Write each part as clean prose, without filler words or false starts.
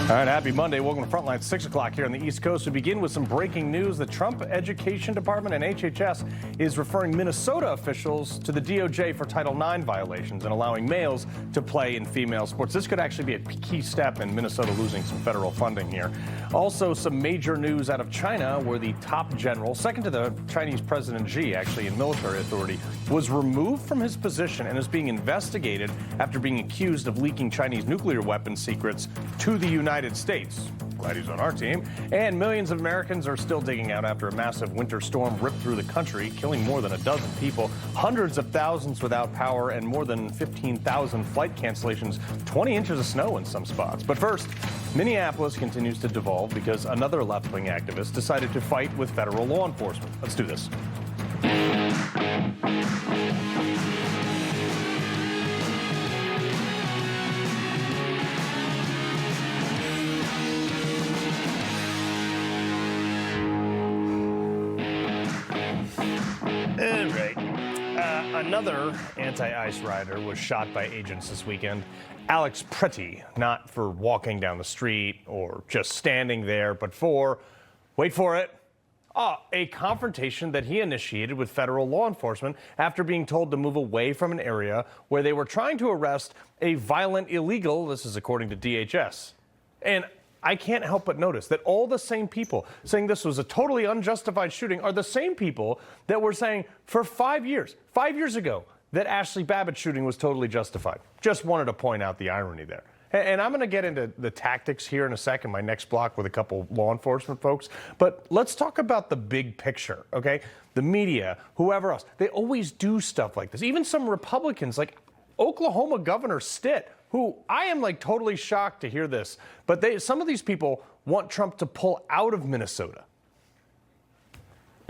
All right, happy Monday. Welcome to Frontline, 6 o'clock here on the East Coast. We begin with some breaking news. The Trump Education Department and HHS is referring Minnesota officials to the DOJ for Title IX violations and allowing males to play in female sports. This could actually be a key step in Minnesota losing some federal funding here. Also, some major news out of China where the top general, second to the Chinese President Xi, actually in military authority, was removed from his position and is being investigated after being accused of leaking Chinese nuclear weapon secrets to the United States. Glad he's on our team. And millions of Americans are still digging out after a massive winter storm ripped through the country, killing more than a dozen people, hundreds of thousands without power, and more than 15,000 flight cancellations, 20 inches of snow in some spots. But first, Minneapolis continues to devolve because another left-wing activist decided to fight with federal law enforcement. Let's do this. Another anti-ICE rider was shot by agents this weekend. Alex Pretti, not for walking down the street or just standing there, but for, wait for it, a confrontation that he initiated with federal law enforcement after being told to move away from an area where they were trying to arrest a violent illegal, this is according to DHS. And I can't help but notice that all the same people saying this was a totally unjustified shooting are the same people that were saying for 5 years ago, that Ashley Babbitt's shooting was totally justified. Just wanted to point out the irony there. And I'm going to get into the tactics here in a second, my next block with a couple law enforcement folks. But let's talk about the big picture, okay? The media, whoever else, they always do stuff like this. Even some Republicans, like Oklahoma Governor Stitt, who I am like totally shocked to hear this, but some of these people want Trump to pull out of Minnesota.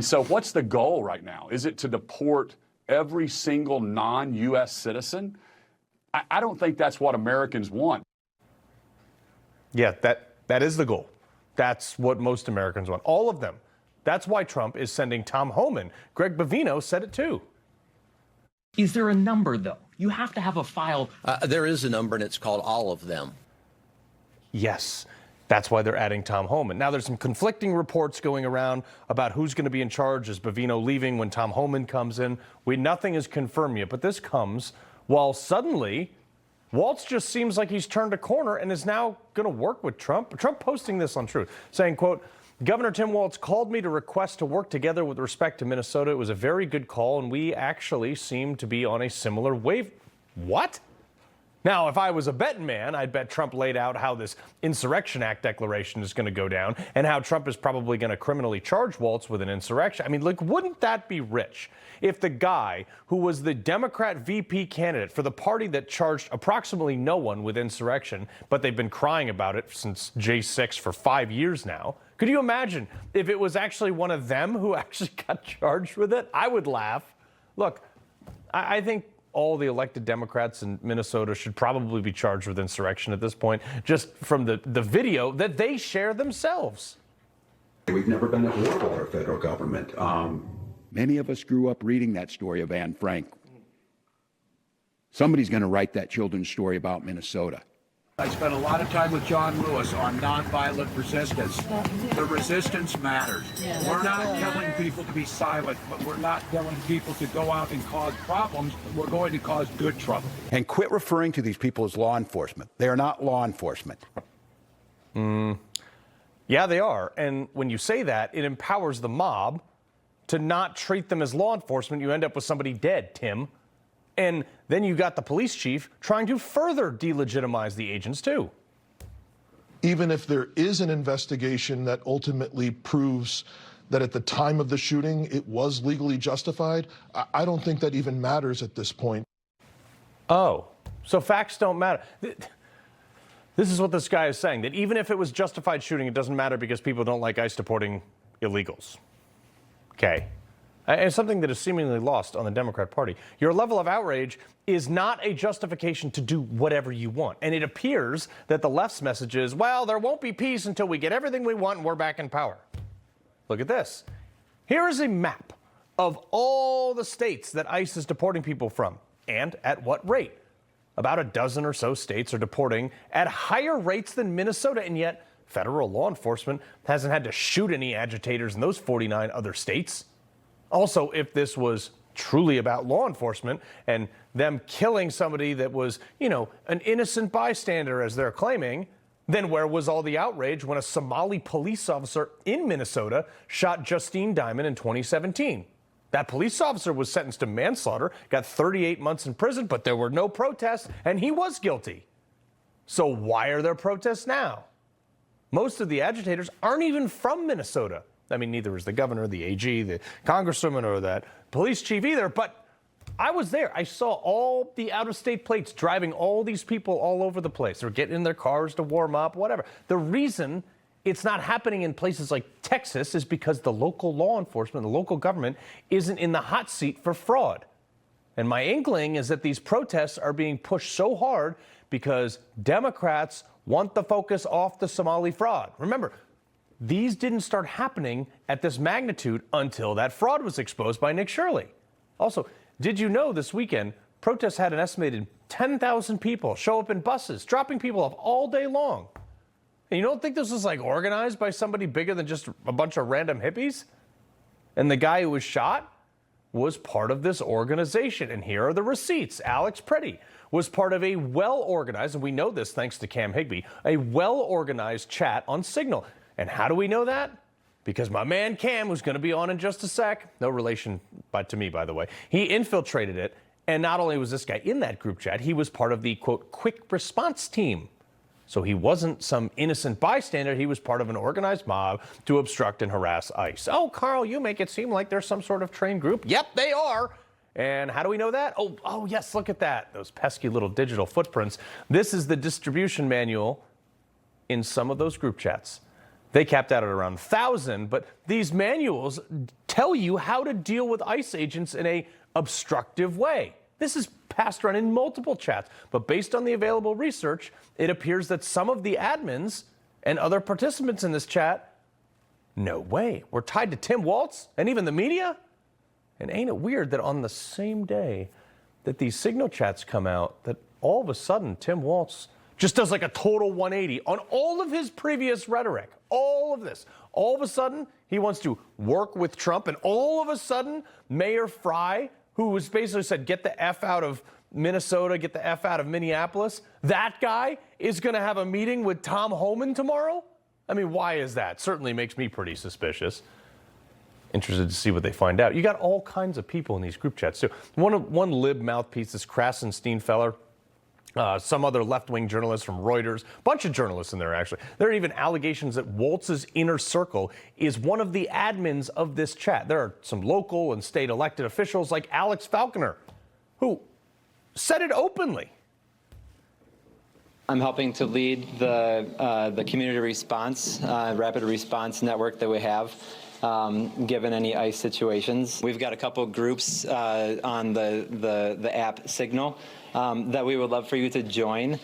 So what's the goal right now? Is it to deport every single non-U.S. citizen? I don't think that's what Americans want. Yeah, that is the goal. That's what most Americans want. All of them. That's why Trump is sending Tom Homan. Greg Bovino said it too. Is there a number, though? You have to have a file. There is a number, and it's called all of them. Yes, that's why they're adding Tom Homan. Now, there's some conflicting reports going around about who's going to be in charge. Is Bovino leaving when Tom Homan comes in? Nothing is confirmed yet, but this comes while suddenly Walz just seems like he's turned a corner and is now going to work with Trump. Trump posting this on Truth, saying, quote, Governor Tim Walz called me to request to work together with respect to Minnesota. It was a very good call, and we actually seem to be on a similar wave. What? Now, if I was a betting man, I'd bet Trump laid out how this Insurrection Act declaration is going to go down and how Trump is probably going to criminally charge Walz with an insurrection. I mean, like, wouldn't that be rich if the guy who was the Democrat VP candidate for the party that charged approximately no one with insurrection, but they've been crying about it since J6 for 5 years now, could you imagine if it was actually one of them who actually got charged with it? I would laugh. Look, I think all the elected Democrats in Minnesota should probably be charged with insurrection at this point, just from the video that they share themselves. We've never been at war with our federal government. Many of us grew up reading that story of Anne Frank. Somebody's going to write that children's story about Minnesota. I spent a lot of time with John Lewis on nonviolent resistance. The resistance matters. We're not telling people to be silent, but we're not telling people to go out and cause problems. We're going to cause good trouble. And quit referring to these people as law enforcement. They are not law enforcement. Yeah, they are. And when you say that, it empowers the mob to not treat them as law enforcement. You end up with somebody dead, Tim. And then you got the police chief trying to further delegitimize the agents, too. Even if there is an investigation that ultimately proves that at the time of the shooting it was legally justified, I don't think that even matters at this point. Oh, so facts don't matter. This is what this guy is saying, that even if it was justified shooting, it doesn't matter because people don't like ICE deporting illegals. Okay. And something that is seemingly lost on the Democrat Party. Your level of outrage is not a justification to do whatever you want. And it appears that the left's message is, well, there won't be peace until we get everything we want and we're back in power. Look at this. Here is a map of all the states that ICE is deporting people from and at what rate. about a dozen or so states are deporting at higher rates than Minnesota, and yet federal law enforcement hasn't had to shoot any agitators in those 49 other states. Also, if this was truly about law enforcement and them killing somebody that was, an innocent bystander, as they're claiming, then where was all the outrage when a Somali police officer in Minnesota shot Justine Diamond in 2017? That police officer was sentenced to manslaughter, got 38 months in prison, but there were no protests, and he was guilty. So why are there protests now? Most of the agitators aren't even from Minnesota. I mean, neither is the governor, the AG, the congresswoman, or that police chief either, but I was there. I saw all the out-of-state plates driving all these people all over the place. They're getting in their cars to warm up, whatever. The reason it's not happening in places like Texas is because the local law enforcement, the local government, isn't in the hot seat for fraud. And my inkling is that these protests are being pushed so hard because Democrats want the focus off the Somali fraud. Remember, these didn't start happening at this magnitude until that fraud was exposed by Nick Shirley. Also, did you know this weekend, protests had an estimated 10,000 people show up in buses, dropping people off all day long? And you don't think this was organized by somebody bigger than just a bunch of random hippies? And the guy who was shot was part of this organization. And here are the receipts. Alex Pretti was part of a well-organized, and we know this thanks to Cam Higby, a well-organized chat on Signal. And how do we know that? Because my man Cam, who's going to be on in just a sec, no relation to me, by the way, he infiltrated it. And not only was this guy in that group chat, he was part of the, quote, quick response team. So he wasn't some innocent bystander. He was part of an organized mob to obstruct and harass ICE. Oh, Carl, you make it seem like there's some sort of trained group. Yep, they are. And how do we know that? Oh, yes, look at that. Those pesky little digital footprints. This is the distribution manual in some of those group chats. They capped out at around 1,000, but these manuals tell you how to deal with ICE agents in a obstructive way. This is passed around in multiple chats, but based on the available research, it appears that some of the admins and other participants in this chat, no way, were tied to Tim Walz and even the media. And ain't it weird that on the same day that these Signal chats come out, that all of a sudden Tim Walz just does a total 180 on all of his previous rhetoric, all of this. All of a sudden, he wants to work with Trump, and all of a sudden, Mayor Fry, who was basically said, get the F out of Minnesota, get the F out of Minneapolis, that guy is going to have a meeting with Tom Homan tomorrow? I mean, why is that? Certainly makes me pretty suspicious. Interested to see what they find out. You got all kinds of people in these group chats, too. One lib mouthpiece, this Krasenstein feller, some other left-wing journalists from Reuters, a bunch of journalists in there, actually. There are even allegations that Walz's inner circle is one of the admins of this chat. There are some local and state elected officials like Alex Falconer, who said it openly. I'm helping to lead the community response, rapid response network that we have, given any ICE situations. We've got a couple groups on the app Signal that we would love for you to join.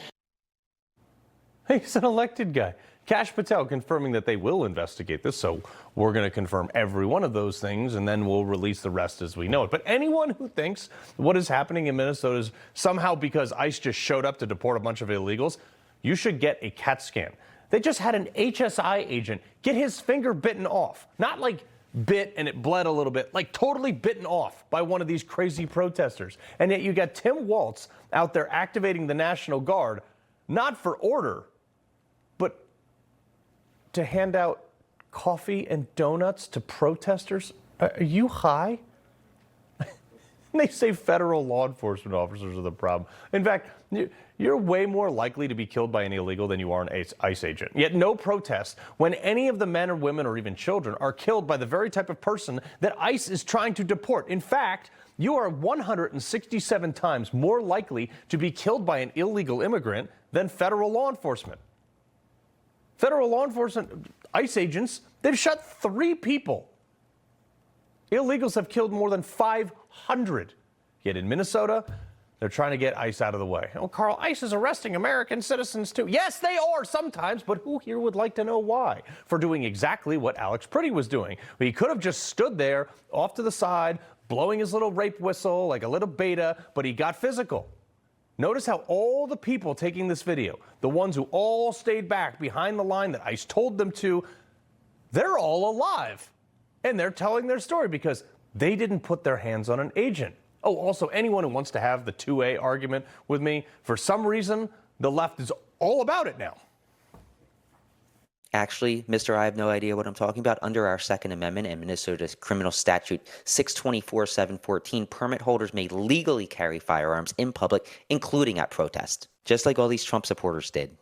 Hey, he's an elected guy. Kash Patel confirming that they will investigate this, so we're going to confirm every one of those things, and then we'll release the rest as we know it. But anyone who thinks what is happening in Minnesota is somehow because ICE just showed up to deport a bunch of illegals, you should get a CAT scan. They just had an HSI agent get his finger bitten off. Not bit and it bled a little bit, totally bitten off by one of these crazy protesters. And yet you got Tim Walz out there activating the National Guard, not for order, but to hand out coffee and donuts to protesters. Are you high? They say federal law enforcement officers are the problem. In fact, you're way more likely to be killed by an illegal than you are an ICE agent. Yet no protest when any of the men or women or even children are killed by the very type of person that ICE is trying to deport. In fact, you are 167 times more likely to be killed by an illegal immigrant than federal law enforcement. Federal law enforcement, ICE agents, they've shot 3 people. Illegals have killed more than 500. Yet in Minnesota, they're trying to get ICE out of the way. Oh, Carl, ICE is arresting American citizens too. Yes, they are sometimes, but who here would like to know why? For doing exactly what Alex Pretti was doing. He could have just stood there off to the side, blowing his little rape whistle like a little beta, but he got physical. Notice how all the people taking this video, the ones who all stayed back behind the line that ICE told them to, they're all alive. And they're telling their story because they didn't put their hands on an agent. Oh, also, anyone who wants to have the 2A argument with me, for some reason, the left is all about it now. Actually, Mr. I have no idea what I'm talking about. Under our Second Amendment and Minnesota's criminal statute 624-714, permit holders may legally carry firearms in public, including at protest, just like all these Trump supporters did.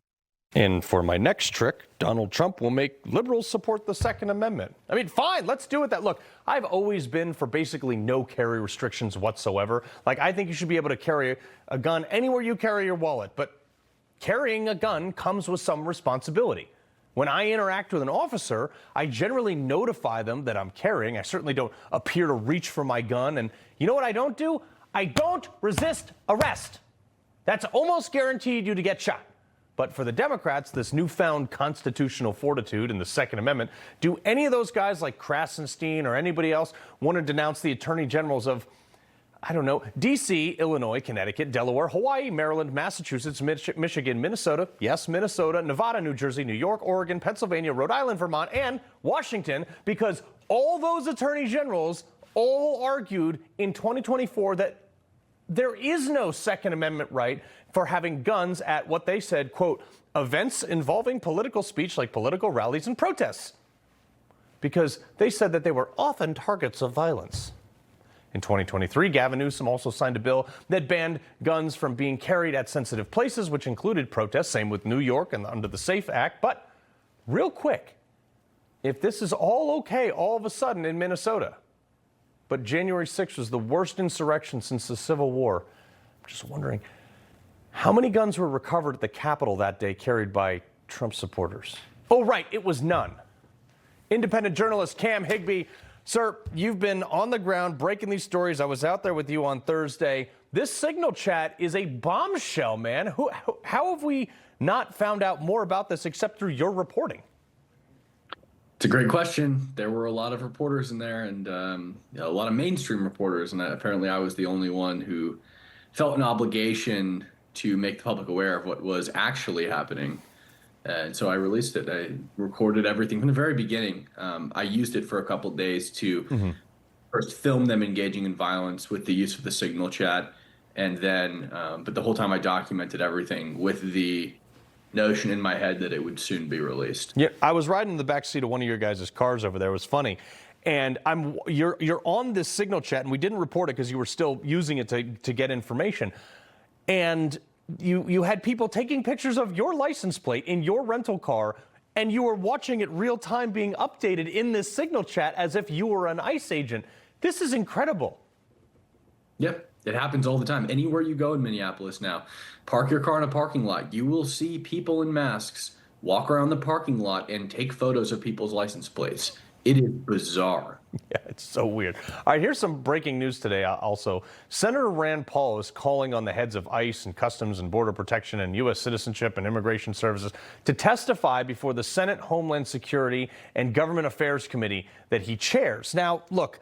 And for my next trick, Donald Trump will make liberals support the Second Amendment. I mean, fine, let's do it. That look, I've always been for basically no carry restrictions whatsoever. Like, I think you should be able to carry a gun anywhere you carry your wallet, but carrying a gun comes with some responsibility. When I interact with an officer, I generally notify them that I'm carrying. I certainly don't appear to reach for my gun. And you know what I don't do? I don't resist arrest. That's almost guaranteed you to get shot. But for the Democrats, this newfound constitutional fortitude in the Second Amendment, do any of those guys like Krasenstein or anybody else want to denounce the attorney generals of, I don't know, D.C., Illinois, Connecticut, Delaware, Hawaii, Maryland, Massachusetts, Michigan, Minnesota, yes, Minnesota, Nevada, New Jersey, New York, Oregon, Pennsylvania, Rhode Island, Vermont, and Washington, because all those attorney generals all argued in 2024 that there is no Second Amendment right for having guns at what they said, quote, events involving political speech like political rallies and protests, because they said that they were often targets of violence. In 2023, Gavin Newsom also signed a bill that banned guns from being carried at sensitive places, which included protests, same with New York and under the SAFE Act. But real quick, if this is all okay all of a sudden in Minnesota, but January 6th was the worst insurrection since the Civil War, I'm just wondering, how many guns were recovered at the Capitol that day carried by Trump supporters? Oh, right, it was none. Independent journalist Cam Higby. Sir, you've been on the ground breaking these stories. I was out there with you on Thursday. This signal chat is a bombshell, man. How have we not found out more about this except through your reporting? It's a great question. There were a lot of reporters in there and a lot of mainstream reporters. And apparently I was the only one who felt an obligation to make the public aware of what was actually happening. And so I released it. I recorded everything from the very beginning. I used it for a couple of days to first film them engaging in violence with the use of the signal chat. And then, but the whole time I documented everything with the notion in my head that it would soon be released. Yeah, I was riding in the back seat of one of your guys' cars over there. It was funny. And you're on this signal chat, and we didn't report it because you were still using it to get information. And you had people taking pictures of your license plate in your rental car, and you were watching it real time being updated in this signal chat as if you were an ICE agent. This is incredible. Yep, it happens all the time. Anywhere you go in Minneapolis now, park your car in a parking lot. You will see people in masks walk around the parking lot and take photos of people's license plates. It is bizarre. Yeah, it's so weird. All right, here's some breaking news today also. Senator Rand Paul is calling on the heads of ICE and Customs and Border Protection and U.S. Citizenship and Immigration Services to testify before the Senate Homeland Security and Government Affairs Committee that he chairs. Now, look,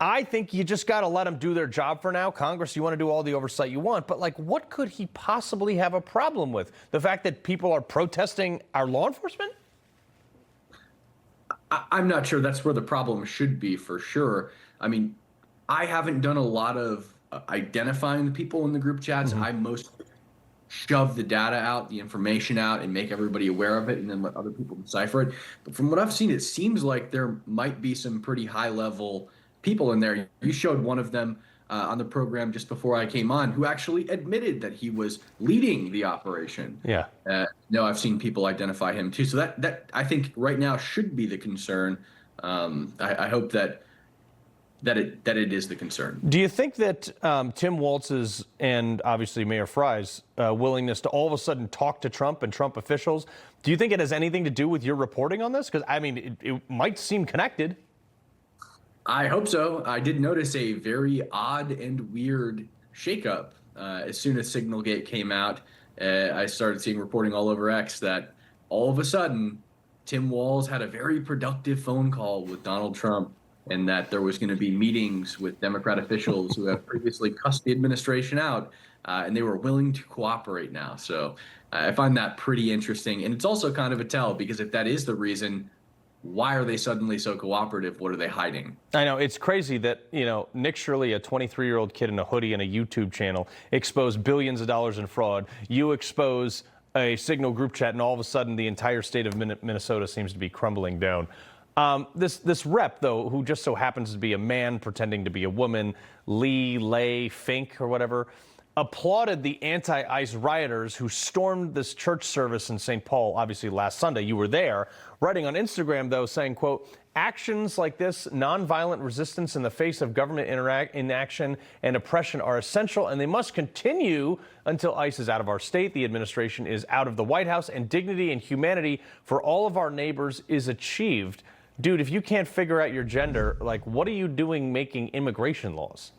I think you just got to let them do their job for now. Congress, you want to do all the oversight you want, but like, what could he possibly have a problem with? The fact that people are protesting our law enforcement? I'm not sure that's where the problem should be, for sure. I mean, I haven't done a lot of identifying the people in the group chats. I mostly shove the data out, the information out, and make everybody aware of it, and then let other people decipher it. But from what I've seen, it seems like there might be some pretty high-level people in there. You showed one of them on the program just before I came on, who actually admitted that he was leading the operation. Yeah. No, I've seen people identify him too. So that I think right now should be the concern. I hope that it is the concern. Do you think that Tim Walz's and obviously Mayor Fry's willingness to all of a sudden talk to Trump and Trump officials, do you think it has anything to do with your reporting on this? Because, I mean, it might seem connected. I hope so. I did notice a very odd and weird shakeup. As soon as Signalgate came out, I started seeing reporting all over X that all of a sudden, Tim Walz had a very productive phone call with Donald Trump, and that there was going to be meetings with Democrat officials who have previously cussed the administration out and they were willing to cooperate now. So I find that pretty interesting. And it's also kind of a tell, because if that is the reason, why are they suddenly so cooperative? What are they hiding? I know, it's crazy that, Nick Shirley, a 23-year-old kid in a hoodie and a YouTube channel, exposed billions of dollars in fraud. You expose a Signal group chat, and all of a sudden the entire state of Minnesota seems to be crumbling down. This rep, though, who just so happens to be a man pretending to be a woman, Lay Fink or whatever, applauded the anti-ICE rioters who stormed this church service in St. Paul, obviously last Sunday. You were there, writing on Instagram, though, saying, quote, actions like this, nonviolent resistance in the face of government inaction and oppression are essential, and they must continue until ICE is out of our state, the administration is out of the White House, and dignity and humanity for all of our neighbors is achieved. Dude, if you can't figure out your gender, like, what are you doing making immigration laws?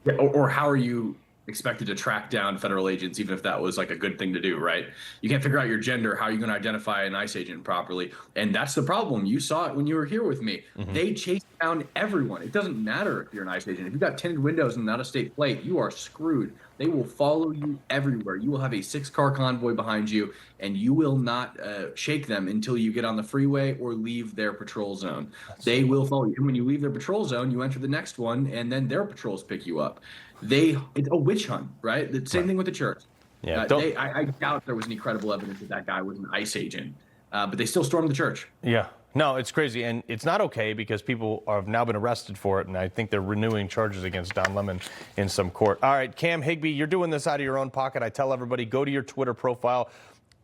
Yeah, or how are you expected to track down federal agents, even if that was like a good thing to do, right? You can't figure out your gender. How are you going to identify an ICE agent properly? And that's the problem. You saw it when you were here with me. Mm-hmm. They chase down everyone. It doesn't matter if you're an ICE agent. If you've got tinted windows and not a state plate, you are screwed. They will follow you everywhere. You will have a 6-car convoy behind you, and you will not shake them until you get on the freeway or leave their patrol zone. They will follow you. And when you leave their patrol zone, you enter the next one, and then their patrols pick you up. It's a witch hunt, right? The same thing with the church. Yeah, I doubt there was any credible evidence that guy was an ICE agent, but they still stormed the church. Yeah. No, it's crazy, and it's not okay because people have now been arrested for it, and I think they're renewing charges against Don Lemon in some court. All right, Cam Higby, you're doing this out of your own pocket. I tell everybody, go to your Twitter profile,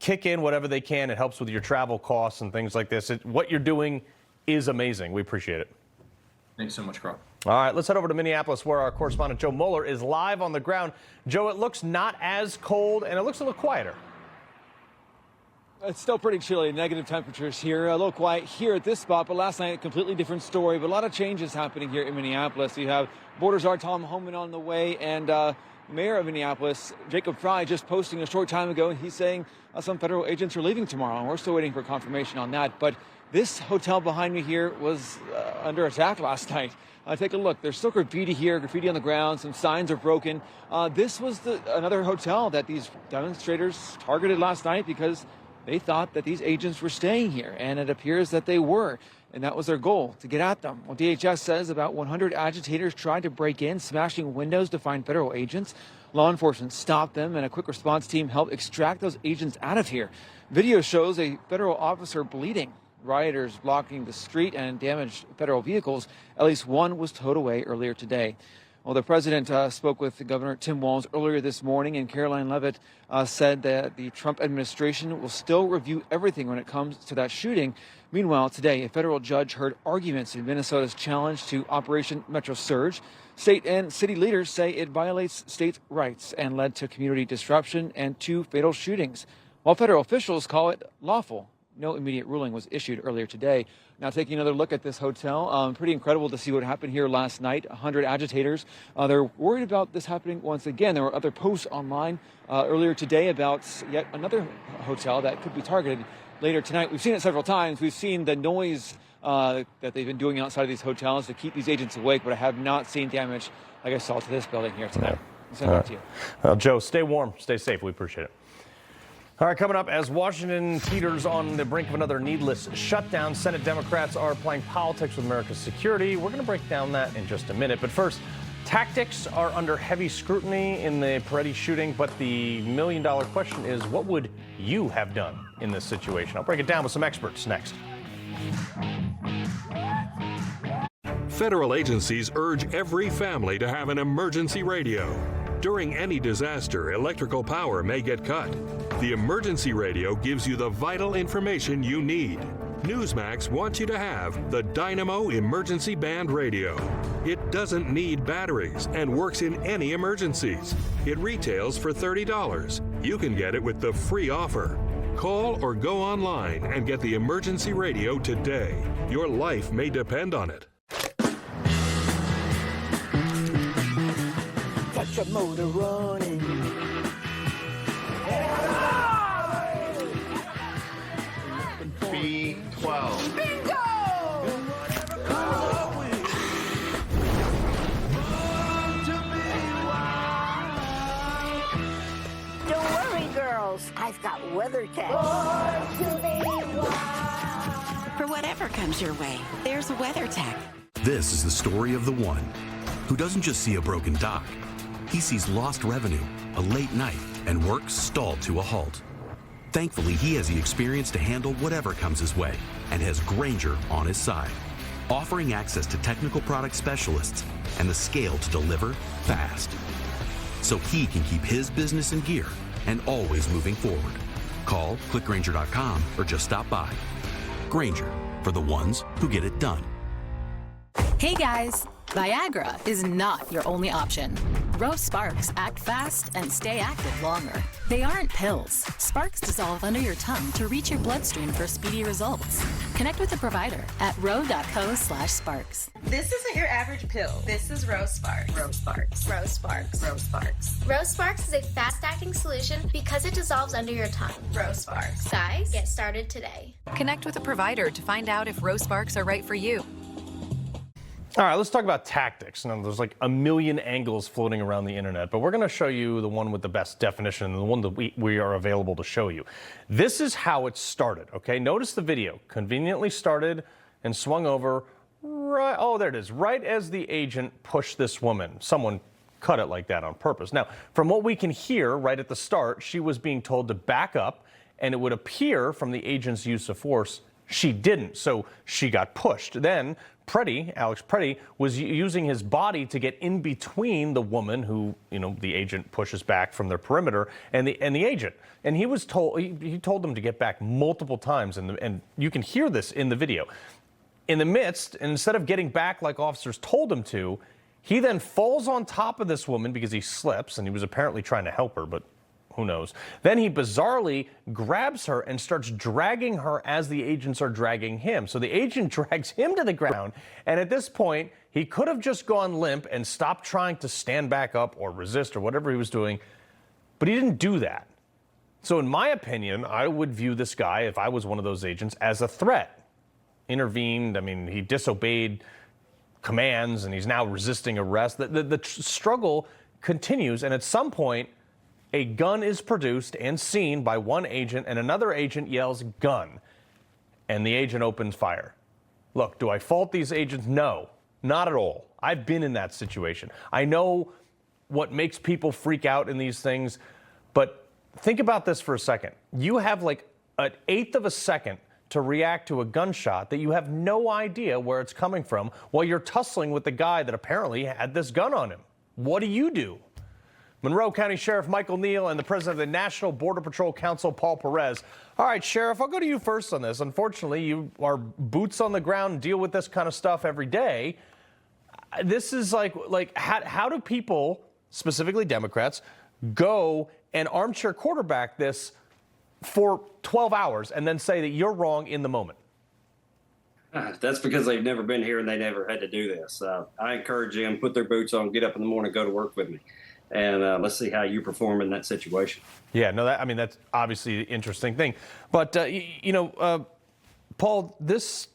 kick in whatever they can. It helps with your travel costs and things like this. What you're doing is amazing. We appreciate it. Thanks so much, Carl. All right, let's head over to Minneapolis, where our correspondent Joe Moeller is live on the ground. Joe, it looks not as cold, and it looks a little quieter. It's still pretty chilly, negative temperatures here. A little quiet here at this spot, but last night a completely different story. But a lot of changes happening here in Minneapolis. You have Border Czar Tom Homan on the way, and Mayor of Minneapolis, Jacob Frey, just posting a short time ago, and he's saying some federal agents are leaving tomorrow, and we're still waiting for confirmation on that. But this hotel behind me here was under attack last night. Take a look. There's still graffiti here, graffiti on the ground. Some signs are broken. This was another hotel that these demonstrators targeted last night because they thought that these agents were staying here, and it appears that they were, and that was their goal, to get at them. Well, DHS says about 100 agitators tried to break in, smashing windows to find federal agents. Law enforcement stopped them, and a quick response team helped extract those agents out of here. Video shows a federal officer bleeding, rioters blocking the street, and damaged federal vehicles. At least one was towed away earlier today. Well, the president spoke with Governor Tim Walz earlier this morning, and Caroline Leavitt said that the Trump administration will still review everything when it comes to that shooting. Meanwhile, today, a federal judge heard arguments in Minnesota's challenge to Operation Metro Surge. State and city leaders say it violates state rights and led to community disruption and 2 fatal shootings, while federal officials call it lawful. No immediate ruling was issued earlier today. Now taking another look at this hotel, pretty incredible to see what happened here last night. 100 agitators. They're worried about this happening once again. There were other posts online earlier today about yet another hotel that could be targeted later tonight. We've seen it several times. We've seen the noise that they've been doing outside of these hotels to keep these agents awake, but I have not seen damage like I saw to this building here tonight. I'll send it back to you. Well, Joe, stay warm, stay safe. We appreciate it. All right, coming up, as Washington teeters on the brink of another needless shutdown, Senate Democrats are playing politics with America's security. We're going to break down that in just a minute. But first, tactics are under heavy scrutiny in the Pretti shooting, but the million-dollar question is, what would you have done in this situation? I'll break it down with some experts next. Federal agencies urge every family to have an emergency radio. During any disaster, electrical power may get cut. The emergency radio gives you the vital information you need. Newsmax wants you to have the Dynamo Emergency Band Radio. It doesn't need batteries and works in any emergencies. It retails for $30. You can get it with the free offer. Call or go online and get the emergency radio today. Your life may depend on it. Got your motor running. B12. Bingo! WeatherTech. For whatever comes your way, there's WeatherTech. This is the story of the one who doesn't just see a broken dock. He sees lost revenue, a late night, and work stalled to a halt. Thankfully, he has the experience to handle whatever comes his way and has Grainger on his side, offering access to technical product specialists and the scale to deliver fast, so he can keep his business in gear and always moving forward. Call, click Grainger.com, or just stop by. Grainger, for the ones who get it done. Hey guys, Viagra is not your only option. Rove Sparks act fast and stay active longer. They aren't pills. Sparks dissolve under your tongue to reach your bloodstream for speedy results. Connect with a provider at rove.co/sparks. This isn't your average pill. This is Rose Sparks. Rose Sparks. Rose Sparks. Rose Sparks. Rose Sparks is a fast-acting solution because it dissolves under your tongue. Rose Sparks. Guys, get started today. Connect with a provider to find out if Rose Sparks are right for you. All right, let's talk about tactics. Now, there's like a million angles floating around the internet, but we're going to show you the one with the best definition, the one that we are available to show you. This is how it started, okay? Notice the video. Conveniently started and swung over right, oh, there it is, right as the agent pushed this woman. Someone cut it like that on purpose. Now, from what we can hear right at the start, she was being told to back up, and it would appear from the agent's use of force, she didn't, so she got pushed. Then Pretti, Alex Pretti, was using his body to get in between the woman who, the agent pushes back from their perimeter and the agent. And he was told, he told them to get back multiple times, and you can hear this in the video. In the midst, instead of getting back like officers told him to, he then falls on top of this woman because he slips, and he was apparently trying to help her, but who knows? Then he bizarrely grabs her and starts dragging her as the agents are dragging him. So the agent drags him to the ground, and at this point, he could have just gone limp and stopped trying to stand back up or resist or whatever he was doing, but he didn't do that. So in my opinion, I would view this guy, if I was one of those agents, as a threat. Intervened, he disobeyed commands, and he's now resisting arrest. The struggle continues, and at some point, a gun is produced and seen by one agent, and another agent yells, "Gun," and the agent opens fire. Look, do I fault these agents? No, not at all. I've been in that situation. I know what makes people freak out in these things, but think about this for a second. You have like an eighth of a second to react to a gunshot that you have no idea where it's coming from while you're tussling with the guy that apparently had this gun on him. What do? Monroe County Sheriff Michael Neal and the president of the National Border Patrol Council, Paul Perez. All right, Sheriff, I'll go to you first on this. Unfortunately, you are boots on the ground and deal with this kind of stuff every day. This is like how do people, specifically Democrats, go and armchair quarterback this for 12 hours and then say that you're wrong in the moment? That's because they've never been here and they never had to do this. I encourage them, put their boots on, get up in the morning, go to work with me. And let's see how you perform in that situation. Yeah, no, that's obviously the interesting thing. But, Paul, this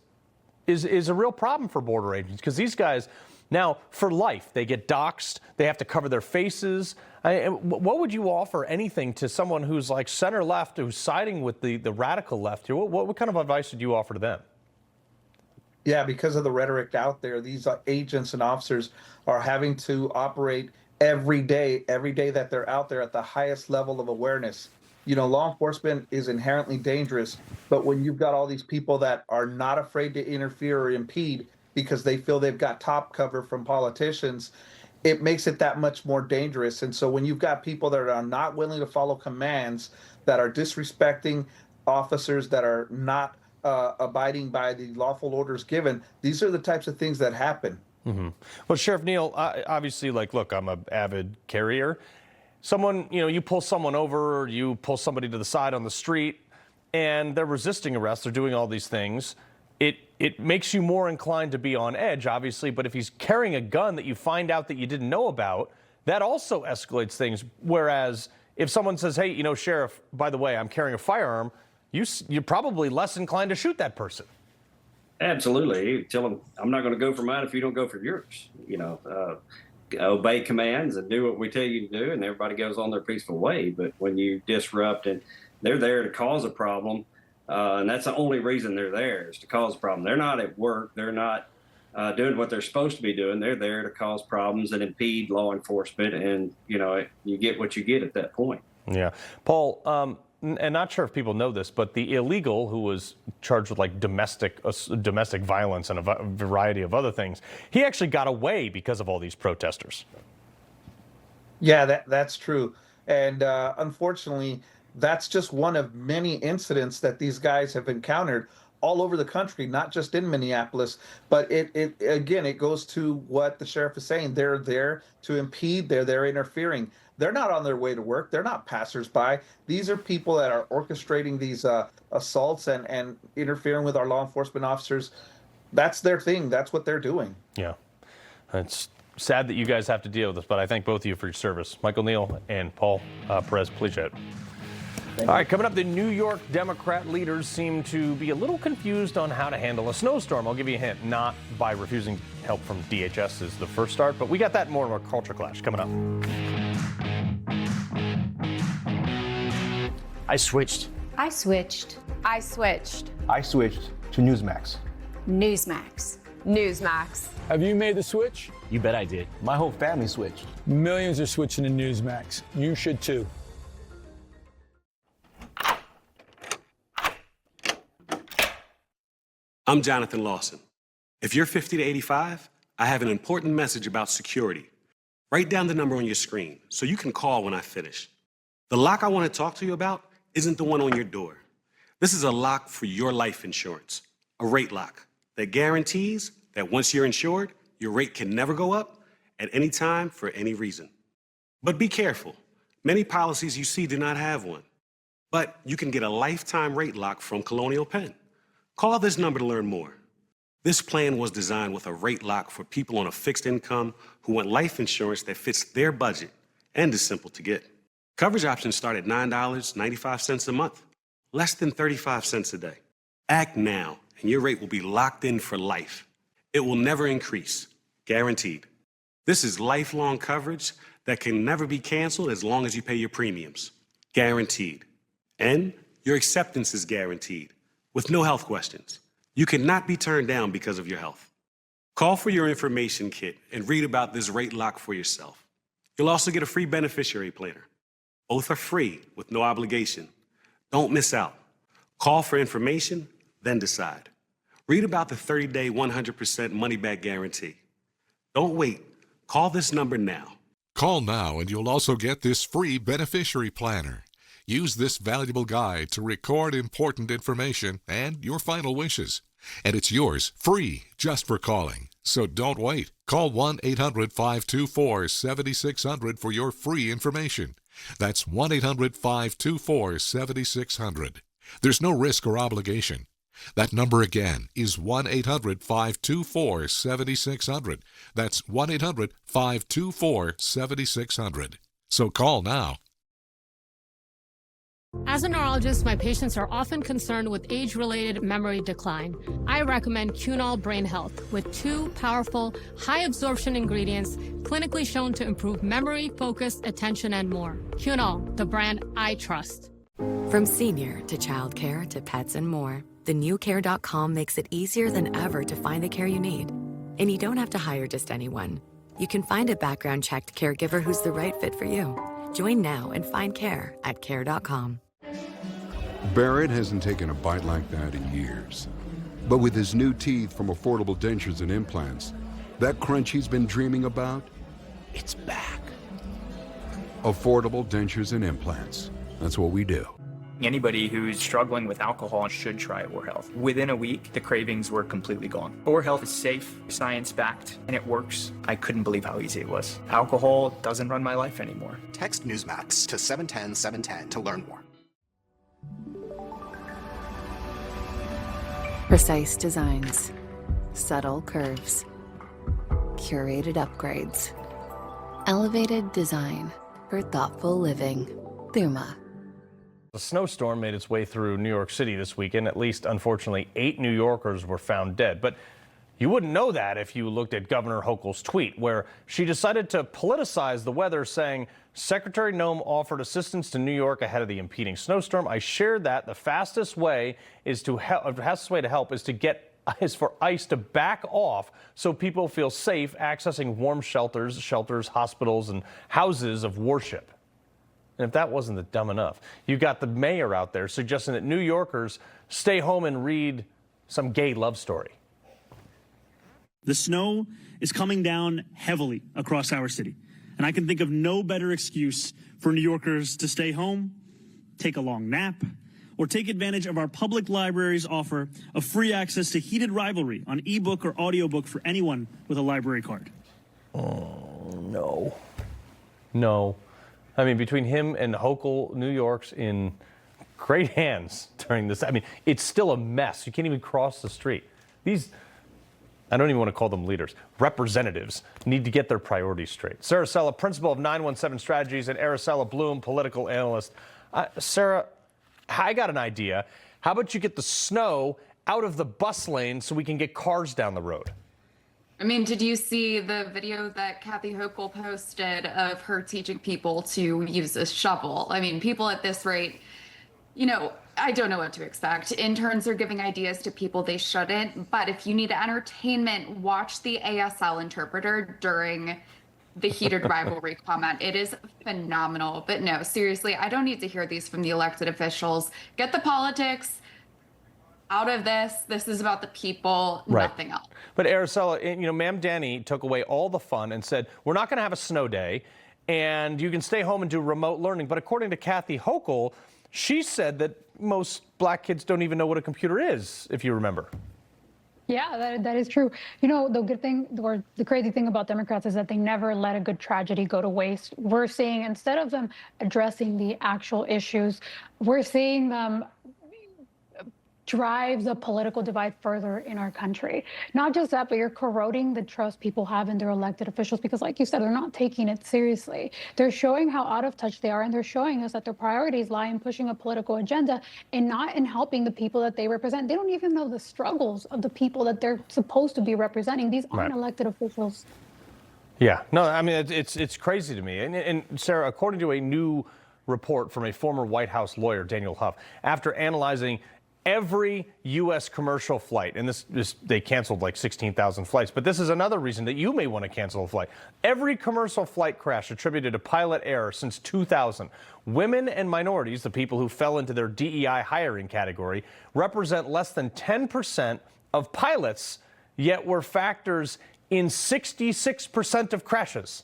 is a real problem for border agents because these guys, now, for life, they get doxxed. They have to cover their faces. What would you offer anything to someone who's like center left, who's siding with the radical left here? What kind of advice would you offer to them? Yeah, because of the rhetoric out there, these agents and officers are having to operate every day that they're out there at the highest level of awareness. Law enforcement is inherently dangerous, but when you've got all these people that are not afraid to interfere or impede because they feel they've got top cover from politicians, it makes it that much more dangerous. And so when you've got people that are not willing to follow commands, that are disrespecting officers, that are not abiding by the lawful orders given, these are the types of things that happen. Mm-hmm. Well, Sheriff Neal, obviously, look, I'm an avid carrier. Someone, you pull someone over, or you pull somebody to the side on the street, and they're resisting arrest. They're doing all these things. It makes you more inclined to be on edge, obviously. But if he's carrying a gun that you find out that you didn't know about, that also escalates things. Whereas if someone says, "Hey, Sheriff, by the way, I'm carrying a firearm," you're probably less inclined to shoot that person. Absolutely. You tell them, I'm not going to go for mine if you don't go for yours. Obey commands and do what we tell you to do, and everybody goes on their peaceful way. But when you disrupt and They're there to cause a problem, and that's the only reason they're there, is to cause a problem. They're not at work. They're not doing what they're supposed to be doing. They're there to cause problems and impede law enforcement, and you get what you get at that point. Yeah. Paul, and not sure if people know this, but the illegal who was charged with like domestic violence and a variety of other things, he actually got away because of all these protesters. Yeah, that's true. And unfortunately, that's just one of many incidents that these guys have encountered all over the country, not just in Minneapolis. But it goes to what the sheriff is saying. They're there to impede. They're there interfering. They're not on their way to work. They're not passersby. These are people that are orchestrating these assaults and interfering with our law enforcement officers. That's their thing. That's what they're doing. Yeah. It's sad that you guys have to deal with this, but I thank both of you for your service. Michael Neal and Paul Perez, appreciate it. All right, coming up, the New York Democrat leaders seem to be a little confused on how to handle a snowstorm. I'll give you a hint, not by refusing help from DHS is the first start, but we got that and more in our Culture Clash coming up. I switched I switched. I switched. I switched to Newsmax. Newsmax. Newsmax. Have you made the switch? You bet I did. My whole family switched. Millions are switching to Newsmax. You should too. I'm Jonathan Lawson. If you're 50 to 85, I have an important message about security. Write down the number on your screen so you can call when I finish. The lock I want to talk to you about isn't the one on your door. This is a lock for your life insurance, a rate lock that guarantees that once you're insured, your rate can never go up at any time for any reason. But be careful. Many policies you see do not have one. But you can get a lifetime rate lock from Colonial Penn. Call this number to learn more. This plan was designed with a rate lock for people on a fixed income who want life insurance that fits their budget and is simple to get. Coverage options start at $9.95 a month, less than 35 cents a day. Act now, and your rate will be locked in for life. It will never increase, guaranteed. This is lifelong coverage that can never be canceled as long as you pay your premiums, guaranteed. And your acceptance is guaranteed, with no health questions. You cannot be turned down because of your health. Call for your information kit and read about this rate lock for yourself. You'll also get a free beneficiary planner. Both are free with no obligation. Don't miss out. Call for information, then decide. Read about the 30-day 100% money-back guarantee. Don't wait. Call this number now. Call now and you'll also get this free beneficiary planner. Use this valuable guide to record important information and your final wishes. And it's yours, free, just for calling. So don't wait. Call 1-800-524-7600 for your free information. That's 1-800-524-7600. There's no risk or obligation. That number again is 1-800-524-7600. That's 1-800-524-7600. So call now. As a neurologist, my patients are often concerned with age-related memory decline. I recommend Cunol Brain Health with 2 powerful, high-absorption ingredients clinically shown to improve memory, focus, attention, and more. Cunol, the brand I trust. From senior to childcare to pets and more, the new Care.com makes it easier than ever to find the care you need. And you don't have to hire just anyone. You can find a background-checked caregiver who's the right fit for you. Join now and find care at Care.com. Barrett hasn't taken a bite like that in years. But with his new teeth from Affordable Dentures and Implants, that crunch he's been dreaming about, it's back. Affordable Dentures and Implants. That's what we do. Anybody who's struggling with alcohol should try Or Health. Within a week, the cravings were completely gone. Or Health is safe, science-backed, and it works. I couldn't believe how easy it was. Alcohol doesn't run my life anymore. Text Newsmax to 710-710 to learn more. Precise designs, subtle curves, curated upgrades, elevated design for thoughtful living. Thuma. A snowstorm made its way through New York City this weekend. At least, unfortunately, 8 New Yorkers were found dead. But you wouldn't know that if you looked at Governor Hochul's tweet, where she decided to politicize the weather, saying Secretary Noem offered assistance to New York ahead of the impending snowstorm. I shared that the fastest way to help is for ICE to back off so people feel safe accessing warm shelters, hospitals, and houses of worship. And if that wasn't dumb enough, you got the mayor out there suggesting that New Yorkers stay home and read some gay love story. The snow is coming down heavily across our city, and I can think of no better excuse for New Yorkers to stay home, take a long nap, or take advantage of our public library's offer of free access to Heated Rivalry on ebook or audiobook for anyone with a library card. Oh, no. I mean, between him and Hochul, New York's in great hands during this. I mean, it's still a mess. You can't even cross the street. These, I don't even want to call them leaders, representatives need to get their priorities straight. Sarah Selip, principal of 917 Strategies, and Araceli Bloom, political analyst. Sarah, I got an idea. How about you get the snow out of the bus lane so we can get cars down the road? I mean, did you see the video that Kathy Hochul posted of her teaching people to use a shovel? I mean, people at this rate, you know, I don't know what to expect. Interns are giving ideas to people they shouldn't. But if you need entertainment, watch the ASL interpreter during the Heated Rivalry comment. It is phenomenal. But no, seriously, I don't need to hear these from the elected officials. Get the politics out of this. This is about the people, nothing else. But Araceli, you know, Ma'am Danny took away all the fun and said, we're not going to have a snow day and you can stay home and do remote learning. But according to Kathy Hochul, she said that most black kids don't even know what a computer is, if you remember. Yeah, that is true. You know, the good thing, or the crazy thing about Democrats is that they never let a good tragedy go to waste. We're seeing, instead of them addressing the actual issues, we're seeing them drive the political divide further in our country. Not just that, but you're corroding the trust people have in their elected officials because, like you said, they're not taking it seriously. They're showing how out of touch they are, and they're showing us that their priorities lie in pushing a political agenda and not in helping the people that they represent. They don't even know the struggles of the people that they're supposed to be representing. These aren't elected officials. Yeah, no, I mean, it's crazy to me. And Sarah, according to a new report from a former White House lawyer, Daniel Huff, after analyzing every U.S. commercial flight, and they canceled like 16,000 flights, but this is another reason that you may want to cancel a flight. Every commercial flight crash attributed to pilot error since 2000. Women and minorities, the people who fell into their DEI hiring category, represent less than 10% of pilots, yet were factors in 66% of crashes.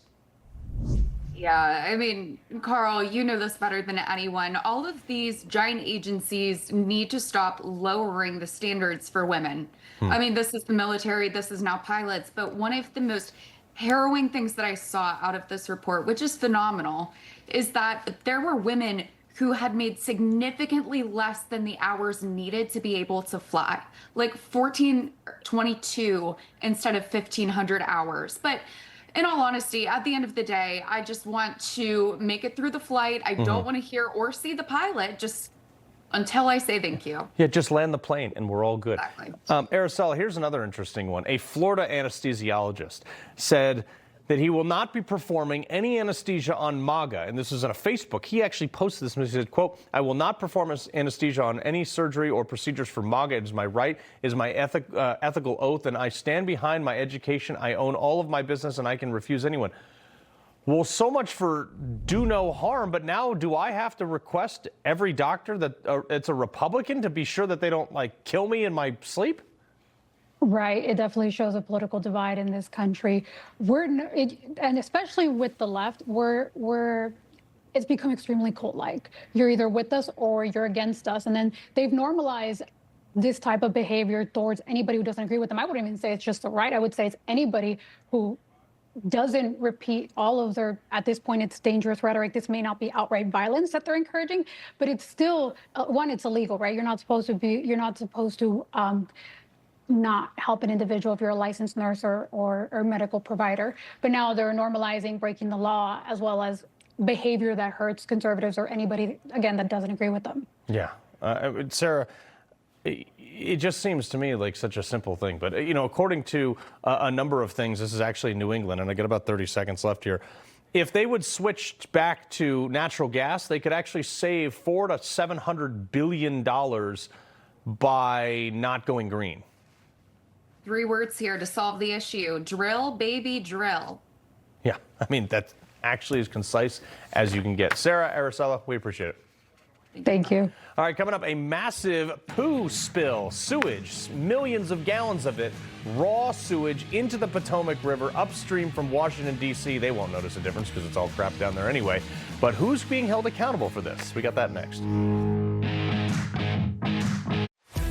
Yeah, I mean, Carl, you know this better than anyone. All of these giant agencies need to stop lowering the standards for women. I mean, this is the military, this is now pilots, but one of the most harrowing things that I saw out of this report, which is phenomenal, is that there were women who had made significantly less than the hours needed to be able to fly, like 1422 instead of 1,500 hours. But in all honesty, at the end of the day, I just want to make it through the flight. I don't want to hear or see the pilot just until I say thank you. Yeah, just land the plane and we're all good. Exactly. Araceli, here's another interesting one. A Florida anesthesiologist said that he will not be performing any anesthesia on MAGA. And this is on a Facebook. He actually posted this and he said, quote, I will not perform anesthesia on any surgery or procedures for MAGA. It is my right, it is my ethical oath, and I stand behind my education. I own all of my business and I can refuse anyone. Well, so much for do no harm, but now do I have to request every doctor that it's a Republican to be sure that they don't like kill me in my sleep? Right. It definitely shows a political divide in this country. And especially with the left, it's become extremely cult-like. You're either with us or you're against us. And then they've normalized this type of behavior towards anybody who doesn't agree with them. I wouldn't even say it's just the right. I would say it's anybody who doesn't repeat all of their, at this point, it's dangerous rhetoric. This may not be outright violence that they're encouraging, but it's still, one, it's illegal, right? You're not supposed to not help an individual if you're a licensed nurse or medical provider. But now they're normalizing breaking the law as well as behavior that hurts conservatives or anybody, again, that doesn't agree with them. Yeah. Sarah, it just seems to me like such a simple thing. But, you know, according to a number of things, this is actually New England, and I got about 30 seconds left here. If they would switch back to natural gas, they could actually save $400 to $700 billion by not going green. 3 words here to solve the issue. Drill, baby, drill. Yeah, I mean, that's actually as concise as you can get. Sarah, Araceli, we appreciate it. Thank you. All right, coming up, a massive poo spill, sewage, millions of gallons of it, raw sewage into the Potomac River upstream from Washington, D.C. They won't notice a difference because it's all crap down there anyway. But who's being held accountable for this? We got that next.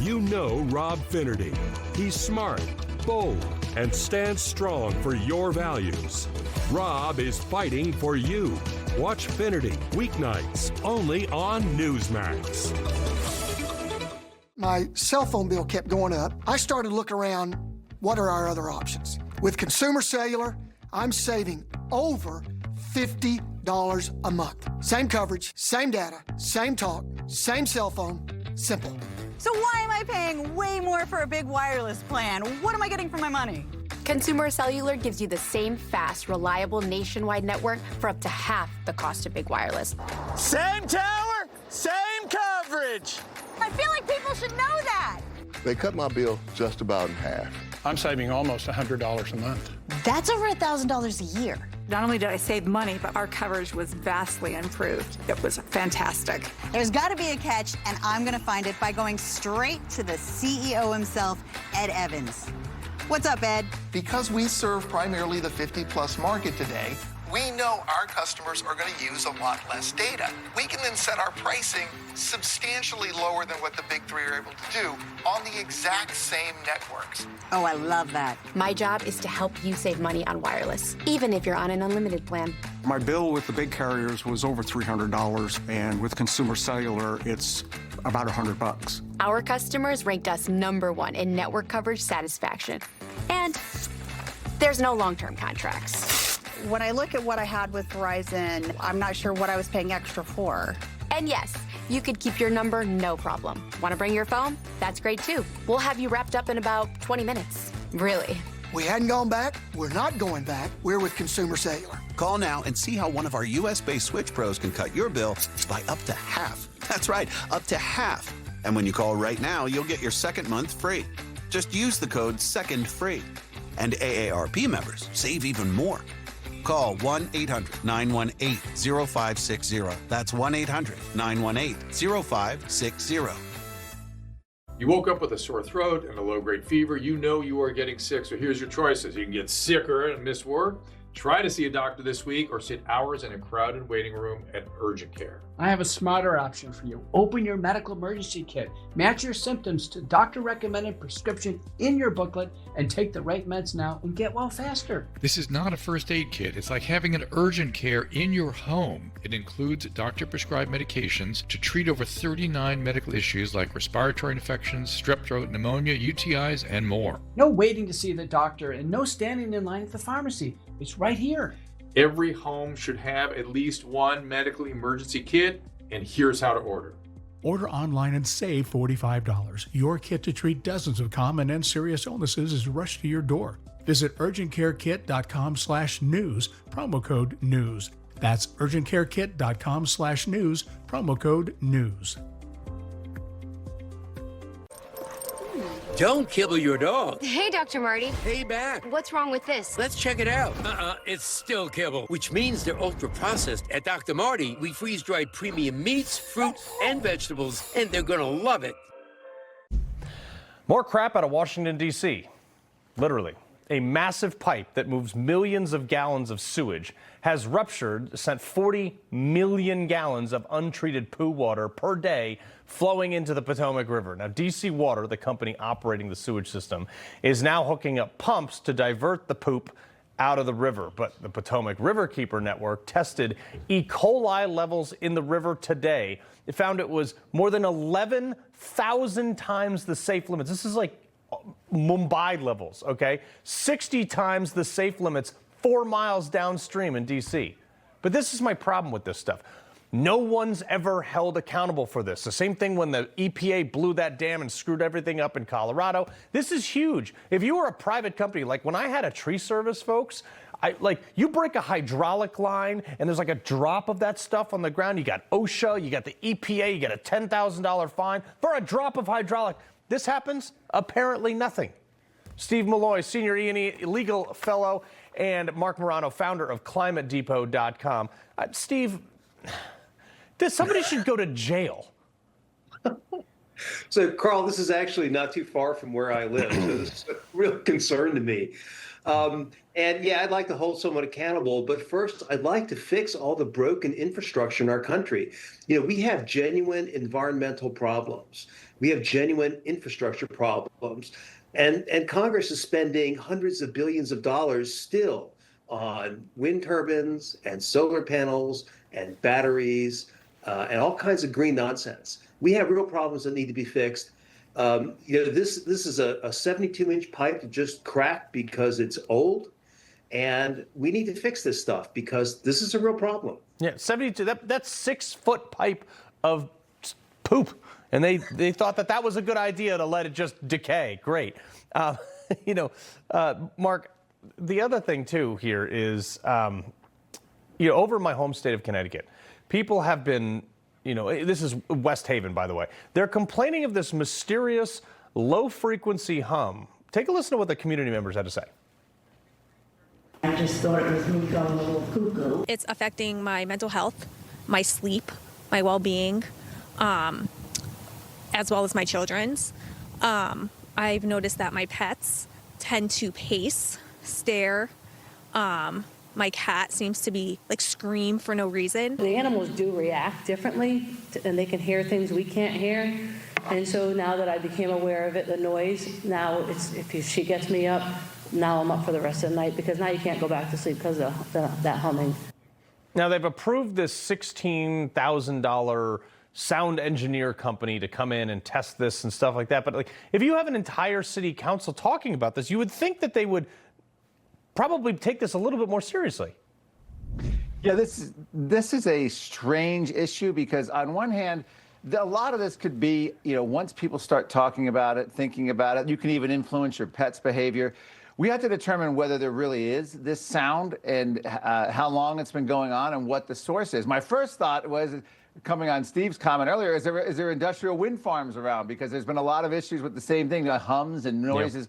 You know Rob Finnerty. He's smart, bold, and stands strong for your values. Rob is fighting for you. Watch Finnerty weeknights only on Newsmax. My cell phone bill kept going up. I started looking around, what are our other options? With Consumer Cellular, I'm saving over $50 a month. Same coverage, same data, same talk, same cell phone, simple. So why am I paying way more for a big wireless plan? What am I getting for my money? Consumer Cellular gives you the same fast, reliable nationwide network for up to half the cost of big wireless. Same tower, same coverage. I feel like people should know that. They cut my bill just about in half. I'm saving almost $100 a month. That's over $1,000 a year. Not only did I save money, but our coverage was vastly improved. It was fantastic. There's got to be a catch, and I'm going to find it by going straight to the CEO himself, Ed Evans. What's up, Ed? Because we serve primarily the 50-plus market today, we know our customers are going to use a lot less data. We can then set our pricing substantially lower than what the big three are able to do on the exact same networks. Oh, I love that. My job is to help you save money on wireless, even if you're on an unlimited plan. My bill with the big carriers was over $300, and with Consumer Cellular, it's about $100. Our customers ranked us #1 in network coverage satisfaction. And there's no long-term contracts. When I look at what I had with Verizon, I'm not sure what I was paying extra for. And yes, you could keep your number, no problem. Want to bring your phone? That's great too. We'll have you wrapped up in about 20 minutes. Really. We hadn't gone back. We're not going back. We're with Consumer Cellular. Call now and see how one of our U.S.-based Switch Pros can cut your bill by up to half. That's right, up to half. And when you call right now, you'll get your second month free. Just use the code SECONDFREE. And AARP members save even more. Call 1-800-918-0560. That's 1-800-918-0560. You woke up with a sore throat and a low-grade fever. You know you are getting sick, so here's your choices. You can get sicker and miss work, try to see a doctor this week, or sit hours in a crowded waiting room at urgent care. I have a smarter option for you. Open your medical emergency kit. Match your symptoms to doctor-recommended prescription in your booklet and take the right meds now and get well faster. This is not a first aid kit. It's like having an urgent care in your home. It includes doctor-prescribed medications to treat over 39 medical issues like respiratory infections, strep throat, pneumonia, UTIs, and more. No waiting to see the doctor and no standing in line at the pharmacy. It's right here. Every home should have at least one medical emergency kit, and here's how to order. Order online and save $45. Your kit to treat dozens of common and serious illnesses is rushed to your door. Visit urgentcarekit.com/news, promo code NEWS. That's urgentcarekit.com/news, promo code NEWS. Don't kibble your dog. Hey, Dr. Marty. Hey, Mac. What's wrong with this? Let's check it out. It's still kibble, which means they're ultra-processed. At Dr. Marty, we freeze-dried premium meats, fruit, and vegetables, and they're gonna love it. More crap out of Washington, D.C. Literally. A massive pipe that moves millions of gallons of sewage has ruptured, sent 40 million gallons of untreated poo water per day flowing into the Potomac River. Now, DC Water, the company operating the sewage system, is now hooking up pumps to divert the poop out of the river. But the Potomac Riverkeeper Network tested E. coli levels in the river today. It found it was more than 11,000 times the safe limits. This is like Mumbai levels, okay? 60 times the safe limits 4 miles downstream in D.C. But this is my problem with this stuff. No one's ever held accountable for this. The same thing when the EPA blew that dam and screwed everything up in Colorado. This is huge. If you were a private company, like when I had a tree service, folks, You break a hydraulic line and there's like a drop of that stuff on the ground. You got OSHA, you got the EPA, you get a $10,000 fine for a drop of hydraulic. This happens, apparently nothing. Steve Milloy, Senior E&E Legal Fellow, and Marc Morano, founder of ClimateDepot.com. Steve, somebody should go to jail. So, Carl, this is actually not too far from where I live, so this is a real concern to me. And yeah, I'd like to hold someone accountable, but first, I'd like to fix all the broken infrastructure in our country. We have genuine environmental problems. We have genuine infrastructure problems. And Congress is spending hundreds of billions of dollars still on wind turbines and solar panels and batteries and all kinds of green nonsense. We have real problems that need to be fixed. This is a 72-inch pipe that just cracked because it's old, and we need to fix this stuff because this is a real problem. Yeah, 72. That's 6-foot pipe of poop, and they thought that was a good idea to let it just decay. Great. Mark, the other thing too here is, over in my home state of Connecticut, people have been. This is West Haven, by the way. They're complaining of this mysterious low-frequency hum. Take a listen to what the community members had to say. I just thought it was me going a little cuckoo. It's affecting my mental health, my sleep, my well-being, as well as my children's. I've noticed that my pets tend to pace, stare. My cat seems to be scream for no reason. The animals do react differently, and they can hear things we can't hear. And so now that I became aware of it, the noise, now if she gets me up, now I'm up for the rest of the night because now you can't go back to sleep because of that humming. Now they've approved this $16,000 sound engineer company to come in and test this and stuff like that. But if you have an entire city council talking about this, you would think that they would probably take this a little bit more seriously. Yeah, this is a strange issue because on one hand, a lot of this could be, once people start talking about it, thinking about it, you can even influence your pet's behavior. We have to determine whether there really is this sound and how long it's been going on and what the source is. My first thought was, coming on Steve's comment earlier, is there industrial wind farms around? Because there's been a lot of issues with the same thing, the hums and noises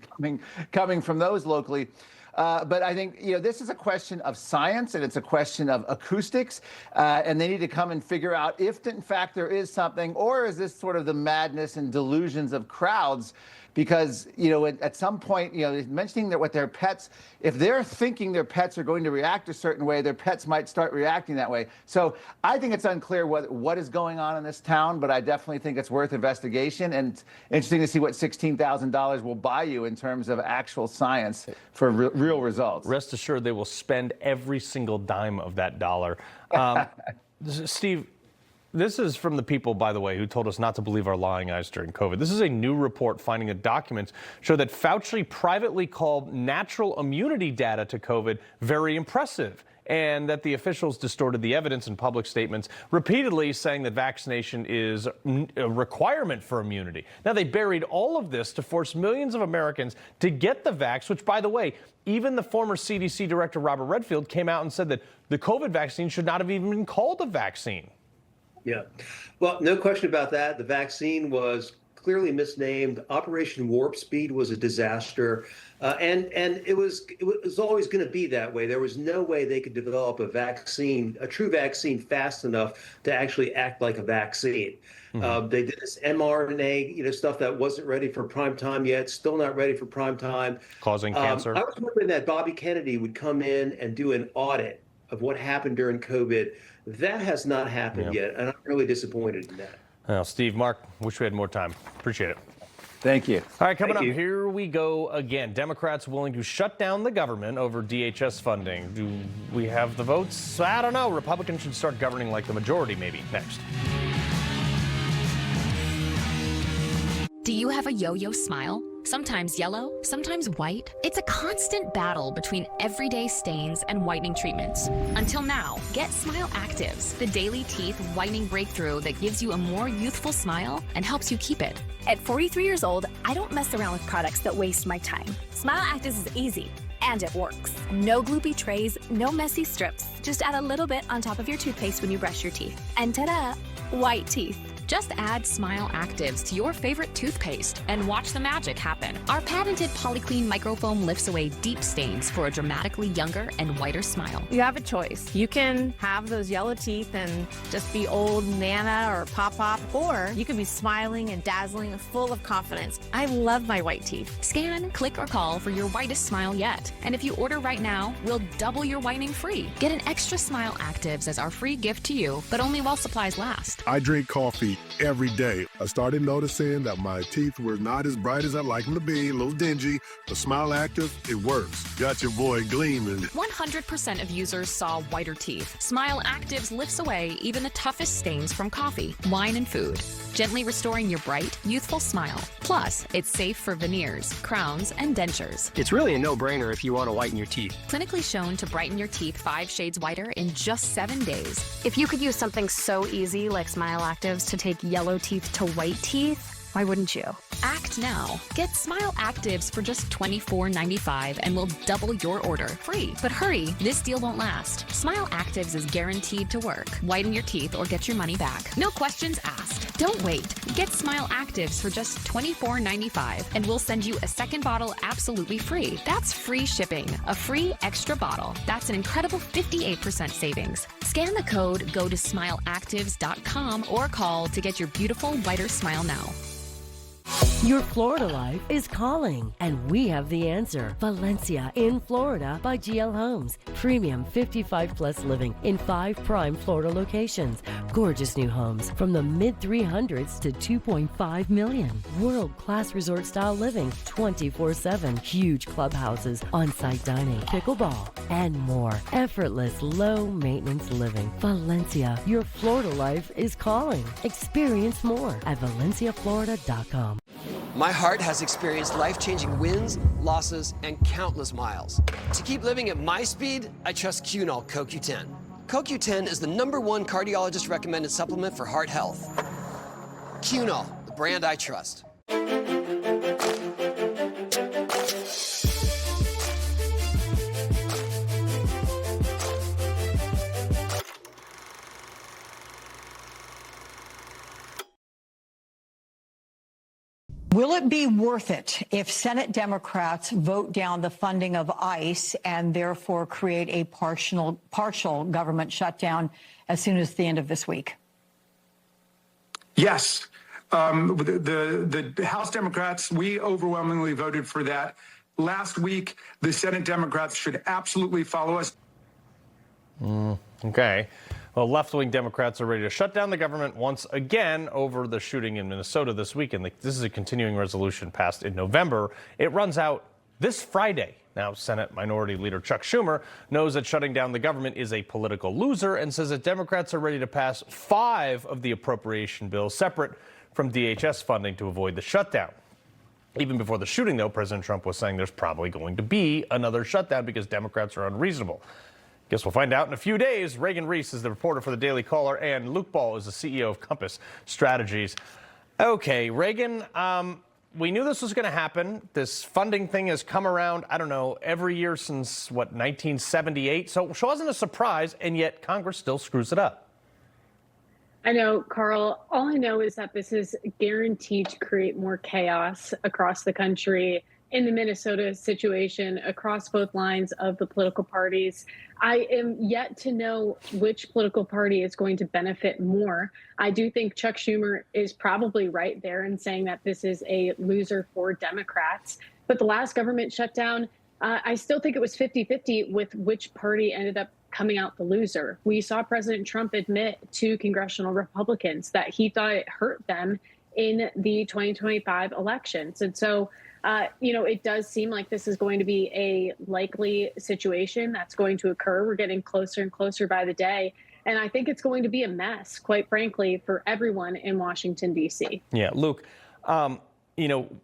coming from those locally. But I think, this is a question of science and it's a question of acoustics, and they need to come and figure out if, in fact, there is something, or is this sort of the madness and delusions of crowds? Because, at some point, mentioning that with their pets, if they're thinking their pets are going to react a certain way, their pets might start reacting that way. So I think it's unclear what is going on in this town, but I definitely think it's worth investigation. And it's interesting to see what $16,000 will buy you in terms of actual science for real results. Rest assured they will spend every single dime of that dollar. Steve, this is from the people, by the way, who told us not to believe our lying eyes during COVID. This is a new report finding that documents show that Fauci privately called natural immunity data to COVID very impressive, and that the officials distorted the evidence in public statements, repeatedly saying that vaccination is a requirement for immunity. Now, they buried all of this to force millions of Americans to get the vax, which, by the way, even the former CDC director, Robert Redfield, came out and said that the COVID vaccine should not have even been called a vaccine. Yeah, well, no question about that. The vaccine was clearly misnamed. Operation Warp Speed was a disaster, and it was always going to be that way. There was no way they could develop a vaccine, a true vaccine, fast enough to actually act like a vaccine. They did this mRNA, stuff that wasn't ready for prime time yet, still not ready for prime time, causing cancer. I was hoping that Bobby Kennedy would come in and do an audit of what happened during COVID. That has not happened yet, and I'm really disappointed in that. Well, Steve, Mark, wish we had more time. Appreciate it. Thank you. All right, coming up, here we go again. Democrats willing to shut down the government over DHS funding. Do we have the votes? I don't know. Republicans should start governing like the majority, maybe. Next. Do you have a yo-yo smile? Sometimes yellow, sometimes white. It's a constant battle between everyday stains and whitening treatments. Until now, get Smile Actives, the daily teeth whitening breakthrough that gives you a more youthful smile and helps you keep it. At 43 years old, I don't mess around with products that waste my time. Smile Actives is easy. And it works. No gloopy trays, no messy strips. Just add a little bit on top of your toothpaste when you brush your teeth. And ta-da, white teeth. Just add Smile Actives to your favorite toothpaste and watch the magic happen. Our patented Polyclean microfoam lifts away deep stains for a dramatically younger and whiter smile. You have a choice. You can have those yellow teeth and just be old Nana or Pop-Pop, or you can be smiling and dazzling and full of confidence. I love my white teeth. Scan, click, or call for your whitest smile yet. And if you order right now, we'll double your whitening free. Get an extra Smile Actives as our free gift to you, but only while supplies last. I drink coffee every day. I started noticing that my teeth were not as bright as I'd like them to be, a little dingy, but Smile Active, it works. Got your boy gleaming. 100% of users saw whiter teeth. Smile Actives lifts away even the toughest stains from coffee, wine, and food, gently restoring your bright, youthful smile. Plus, it's safe for veneers, crowns, and dentures. It's really a no-brainer if you want to whiten your teeth. Clinically shown to brighten your teeth 5 shades whiter in just 7 days. If you could use something so easy like Smile Actives to take yellow teeth to white teeth, why wouldn't you? Act now. Get Smile Actives for just $24.95 and we'll double your order free. But hurry, this deal won't last. Smile Actives is guaranteed to work. Whiten your teeth or get your money back. No questions asked. Don't wait. Get Smile Actives for just $24.95 and we'll send you a second bottle absolutely free. That's free shipping, a free extra bottle. That's an incredible 58% savings. Scan the code, go to smileactives.com or call to get your beautiful whiter smile now. Your Florida life is calling, and we have the answer. Valencia in Florida by GL Homes. Premium 55-plus living in 5 prime Florida locations. Gorgeous new homes from the mid-300s to $2.5 million. World-class resort-style living 24/7. Huge clubhouses, on-site dining, pickleball, and more. Effortless, low-maintenance living. Valencia, your Florida life is calling. Experience more at valenciaflorida.com. My heart has experienced life-changing wins, losses, and countless miles. To keep living at my speed, I trust Cunol CoQ10. CoQ10 is the #1 cardiologist-recommended supplement for heart health. Cunol, the brand I trust. Will it be worth it if Senate Democrats vote down the funding of ICE and therefore create a partial government shutdown as soon as the end of this week? Yes. The House Democrats, we overwhelmingly voted for that. Last week, the Senate Democrats should absolutely follow us. Okay. Well, left-wing Democrats are ready to shut down the government once again over the shooting in Minnesota this weekend. This is a continuing resolution passed in November. It runs out this Friday. Now, Senate Minority Leader Chuck Schumer knows that shutting down the government is a political loser and says that Democrats are ready to pass 5 of the appropriation bills separate from DHS funding to avoid the shutdown. Even before the shooting, though, President Trump was saying there's probably going to be another shutdown because Democrats are unreasonable. Guess we'll find out in a few days. Reagan Reese is the reporter for the Daily Caller, and Luke Ball is the CEO of Compass Strategies. Okay, Reagan, we knew this was going to happen. This funding thing has come around, I don't know, every year since, 1978? So it wasn't a surprise, and yet Congress still screws it up. I know, Carl. All I know is that this is guaranteed to create more chaos across the country in the Minnesota situation across both lines of the political parties. I am yet to know which political party is going to benefit more. I do think Chuck Schumer is probably right there in saying that this is a loser for Democrats. But the last government shutdown, I still think it was 50-50 with which party ended up coming out the loser. We saw President Trump admit to congressional Republicans that he thought it hurt them in the 2025 elections. And so, it does seem like this is going to be a likely situation that's going to occur. We're getting closer and closer by the day. And I think it's going to be a mess, quite frankly, for everyone in Washington, D.C. Yeah, Luke,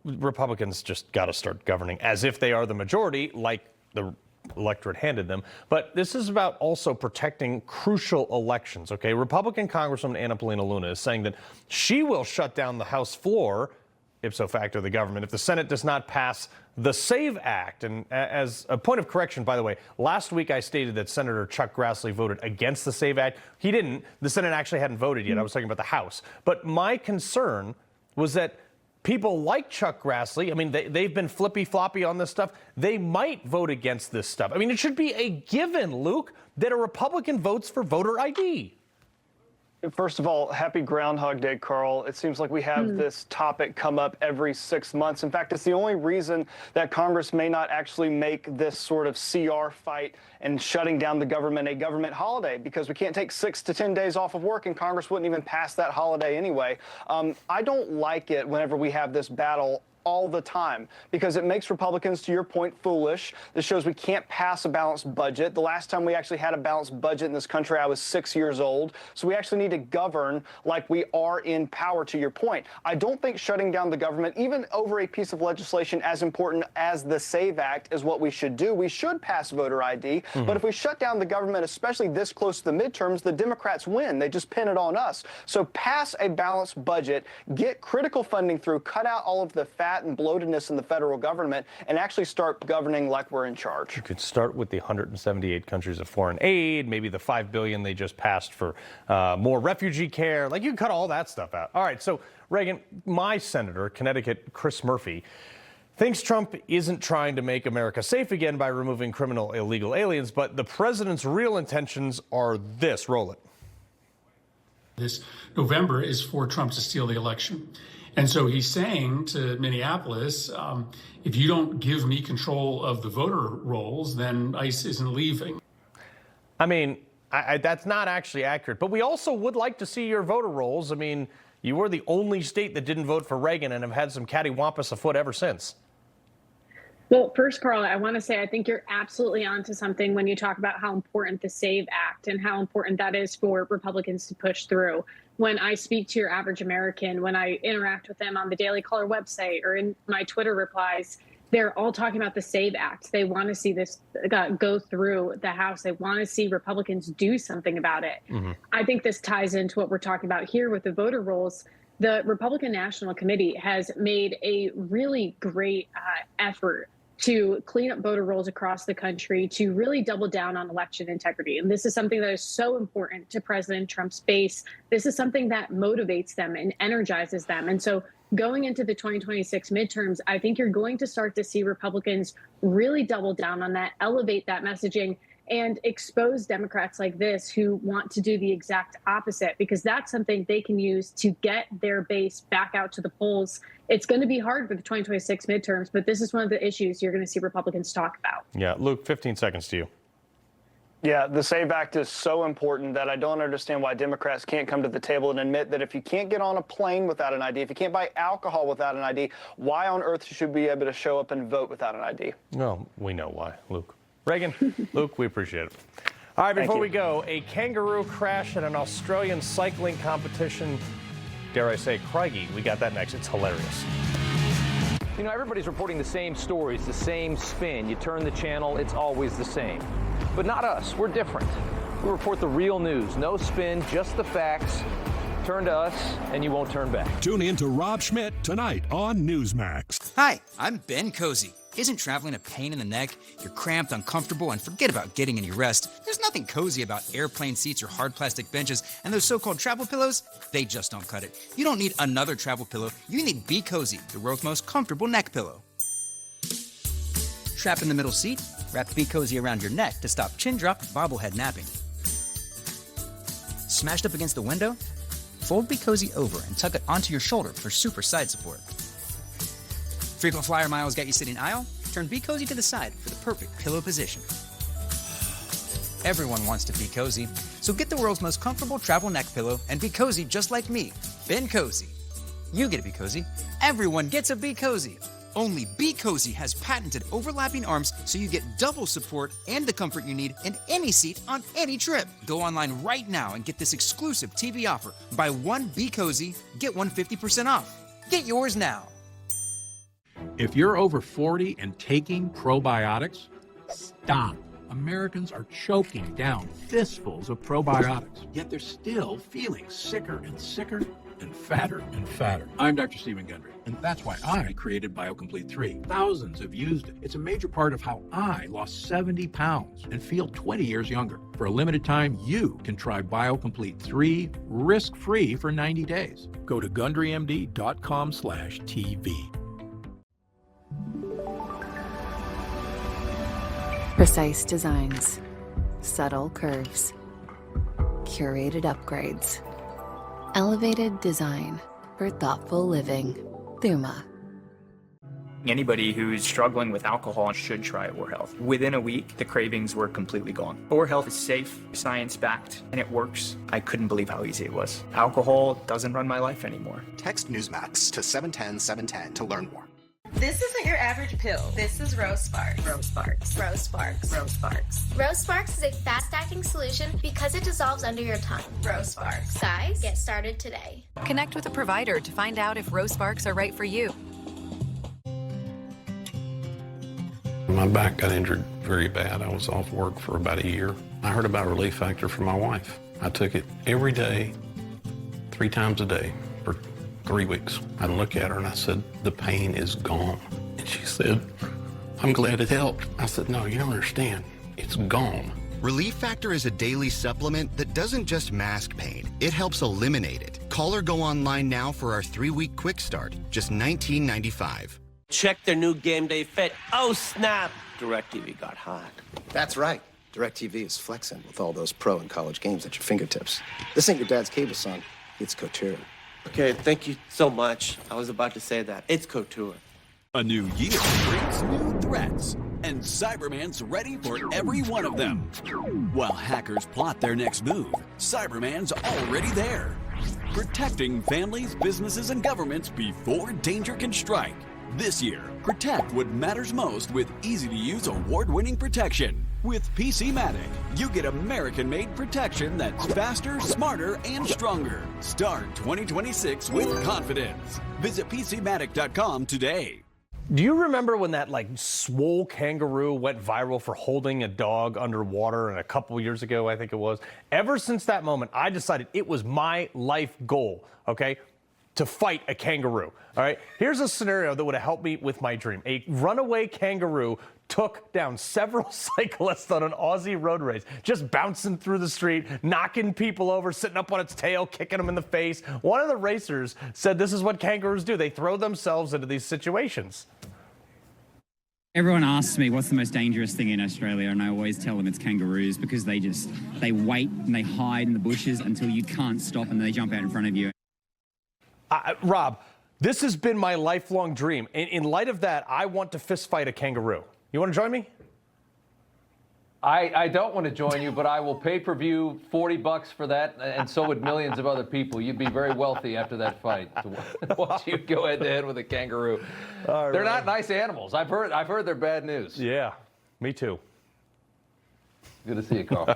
Republicans just got to start governing as if they are the majority, like the electorate handed them. But this is about also protecting crucial elections, okay? Republican Congresswoman Anna Paulina Luna is saying that she will shut down the House floor ipso facto the government, if the Senate does not pass the SAVE Act. And as a point of correction, by the way, last week I stated that Senator Chuck Grassley voted against the SAVE Act. He didn't. The Senate actually hadn't voted yet. I was talking about the House. But my concern was that people like Chuck Grassley, I mean, they've been flippy-floppy on this stuff. They might vote against this stuff. I mean, it should be a given, Luke, that a Republican votes for voter ID. First of all, happy Groundhog Day, Carl. It seems like we have this topic come up every 6 months. In fact, it's the only reason that Congress may not actually make this sort of CR fight and shutting down the government a government holiday, because we can't take 6 to 10 days off of work, and Congress wouldn't even pass that holiday anyway. I don't like it whenever we have this battle all the time, because it makes Republicans, to your point, foolish. This shows we can't pass a balanced budget. The last time we actually had a balanced budget in this country, I was 6 years old. So we actually need to govern like we are in power, to your point. I don't think shutting down the government, even over a piece of legislation as important as the SAVE Act, is what we should do. We should pass voter ID. But if we shut down the government, especially this close to the midterms, the Democrats win. They just pin it on us. So pass a balanced budget, get critical funding through, cut out all of the fat and bloatedness in the federal government, and actually start governing like we're in charge. You could start with the 178 countries of foreign aid, maybe the $5 billion they just passed for more refugee care. Like, you can cut all that stuff out. All right, so Reagan, my senator, Connecticut, Chris Murphy, thinks Trump isn't trying to make America safe again by removing criminal illegal aliens, but the president's real intentions are this. Roll it. This November is for Trump to steal the election. And so he's saying to Minneapolis, if you don't give me control of the voter rolls, then ICE isn't leaving. I mean, that's not actually accurate. But we also would like to see your voter rolls. I mean, you were the only state that didn't vote for Reagan and have had some cattywampus afoot ever since. Well, first, Carl, I want to say I think you're absolutely onto something when you talk about how important the SAVE Act and how important that is for Republicans to push through. When I speak to your average American, when I interact with them on the Daily Caller website or in my Twitter replies, they're all talking about the SAVE Act. They want to see this go through the House. They want to see Republicans do something about it. I think this ties into what we're talking about here with the voter rolls. The Republican National Committee has made a really great effort to clean up voter rolls across the country, to really double down on election integrity. And this is something that is so important to President Trump's base. This is something that motivates them and energizes them. And so going into the 2026 midterms, I think you're going to start to see Republicans really double down on that, elevate that messaging, and expose Democrats like this who want to do the exact opposite, because that's something they can use to get their base back out to the polls. It's going to be hard for the 2026 midterms, but this is one of the issues you're going to see Republicans talk about. Yeah, Luke, 15 seconds to you. Yeah, the SAVE Act is so important that I don't understand why Democrats can't come to the table and admit that if you can't get on a plane without an ID, if you can't buy alcohol without an ID, why on earth should you be able to show up and vote without an ID? Well, we know why, Luke. Reagan, Luke, we appreciate it. All right, before we go, a kangaroo crash at an Australian cycling competition. Dare I say, Craigie, we got that next. It's hilarious. You know, everybody's reporting the same stories, the same spin. You turn the channel, it's always the same. But not us. We're different. We report the real news. No spin, just the facts. Turn to us, and you won't turn back. Tune in to Rob Schmidt tonight on Newsmax. Hi, I'm Ben Cozy. Isn't traveling a pain in the neck? You're cramped, uncomfortable, and forget about getting any rest. There's nothing cozy about airplane seats or hard plastic benches, and those so-called travel pillows, they just don't cut it. You don't need another travel pillow. You need Be Cozy, the world's most comfortable neck pillow. Trapped in the middle seat? Wrap Be Cozy around your neck to stop chin drop and bobblehead napping. Smashed up against the window? Fold Be Cozy over and tuck it onto your shoulder for super side support. Frequent flyer miles got you sitting aisle? Turn Be Cozy to the side for the perfect pillow position. Everyone wants to be cozy, so get the world's most comfortable travel neck pillow and be cozy just like me, Ben Cozy. You get to be cozy. Everyone gets a Be Cozy. Only Be Cozy has patented overlapping arms so you get double support and the comfort you need in any seat on any trip. Go online right now and get this exclusive TV offer. Buy one Be Cozy, get one 50% off. Get yours now. If you're over 40 and taking probiotics, stop. Americans are choking down fistfuls of probiotics, yet they're still feeling sicker and sicker and fatter and fatter. I'm Dr. Stephen Gundry, and that's why I created BioComplete 3. Thousands have used it. It's a major part of how I lost 70 pounds and feel 20 years younger. For a limited time, you can try BioComplete 3 risk-free for 90 days. Go to GundryMD.com/TV. Precise designs, subtle curves, curated upgrades, elevated design for thoughtful living. Thuma. Anybody who's struggling with alcohol should try Or Health. Within a week, the cravings were completely gone. Or Health is safe, science-backed, and it works. I couldn't believe how easy it was. Alcohol doesn't run my life anymore. Text Newsmax to 710-710 to learn more. This isn't your average pill. This is Rose Sparks. Rose Sparks. Rose Sparks. Rose Sparks. Rose Sparks is a fast-acting solution because it dissolves under your tongue. Rose Sparks. Guys, get started today. Connect with a provider to find out if Rose Sparks are right for you. My back got injured very bad. I was off work for about a year. I heard about Relief Factor from my wife. I took it every day, 3 times a day for 3 weeks. I looked at her and I said, the pain is gone. And she said, I'm glad it helped. I said, no, you don't understand. It's gone. Relief Factor is a daily supplement that doesn't just mask pain, it helps eliminate it. Call or go online now for our 3-week quick start, just $19.95. Check their new game day fit. Oh, snap! DirecTV got hot. That's right. DirecTV is flexing with all those pro and college games at your fingertips. This ain't your dad's cable, son. It's couture. Okay, thank you so much. I was about to say that. It's couture. A new year brings new threats, and Cyberman's ready for every one of them. While hackers plot their next move, Cyberman's already there, protecting families, businesses, and governments before danger can strike. This year, protect what matters most with easy-to-use award-winning protection. With PCmatic, you get American-made protection that's faster, smarter, and stronger. Start 2026 with confidence. Visit PCmatic.com today. Do you remember when that swole kangaroo went viral for holding a dog underwater, and a couple years ago, I think it was? Ever since that moment, I decided it was my life goal, okay, to fight a kangaroo. All right, here's a scenario that would have helped me with my dream. A runaway kangaroo took down several cyclists on an Aussie road race, just bouncing through the street, knocking people over, sitting up on its tail, kicking them in the face. One of the racers said this is what kangaroos do. They throw themselves into these situations. Everyone asks me what's the most dangerous thing in Australia, and I always tell them it's kangaroos, because they wait and they hide in the bushes until you can't stop, and they jump out in front of you. Rob, this has been my lifelong dream. In light of that, I want to fist fight a kangaroo. You want to join me? I don't want to join you, but I will pay-per-view $40 for that, and so would millions of other people. You'd be very wealthy after that fight to watch you go head-to-head with a kangaroo. They're not nice animals. I've heard they're bad news. Yeah, me too. Good to see you, Carl.